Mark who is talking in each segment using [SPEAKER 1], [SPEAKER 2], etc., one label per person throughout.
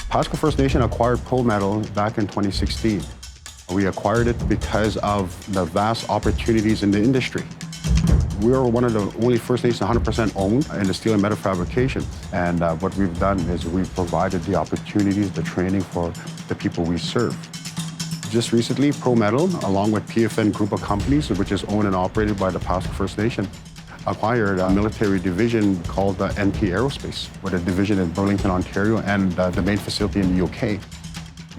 [SPEAKER 1] Pasqua First Nation acquired Pro Metal back in 2016. We acquired it because of the vast opportunities in the industry. We are one of the only First Nations 100% owned in the steel and metal fabrication. And what we've done is we've provided the opportunities, the training for the people we serve. Just recently, Pro Metal, along with PFN Group of Companies, which is owned and operated by the Pasqua First Nation, acquired a military division called the NP Aerospace, with a division in Burlington, Ontario, and the main facility in the UK.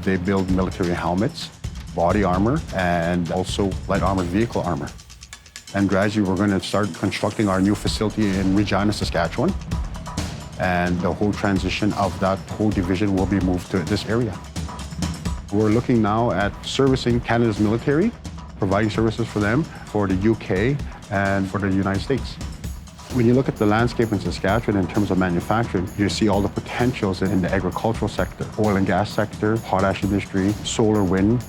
[SPEAKER 1] They build military helmets, body armor, and also light armored vehicle armor. And gradually, we're going to start constructing our new facility in Regina, Saskatchewan. And the whole transition of that whole division will be moved to this area. We're looking now at servicing Canada's military, providing services for them, for the UK and for the United States. When you look at the landscape in Saskatchewan in terms of manufacturing, you see all the potentials in the agricultural sector, oil and gas sector, potash industry, solar, wind.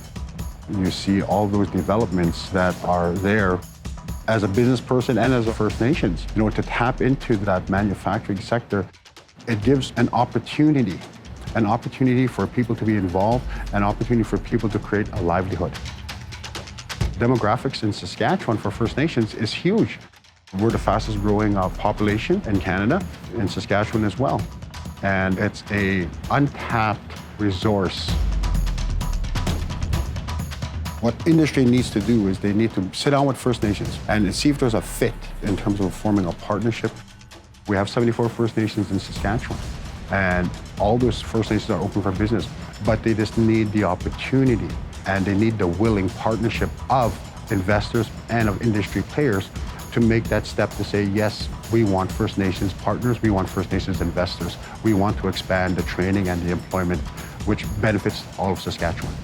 [SPEAKER 1] You see all those developments that are there. As a business person and as a First Nations, to tap into that manufacturing sector, it gives an opportunity for people to be involved, an opportunity for people to create a livelihood. Demographics in Saskatchewan for First Nations is huge. We're the fastest growing population in Canada, in Saskatchewan as well. And it's an untapped resource. What industry needs to do is they need to sit down with First Nations and see if there's a fit in terms of forming a partnership. We have 74 First Nations in Saskatchewan, and all those First Nations are open for business, but they just need the opportunity and they need the willing partnership of investors and of industry players to make that step to say, yes, we want First Nations partners, we want First Nations investors. We want to expand the training and the employment, which benefits all of Saskatchewan.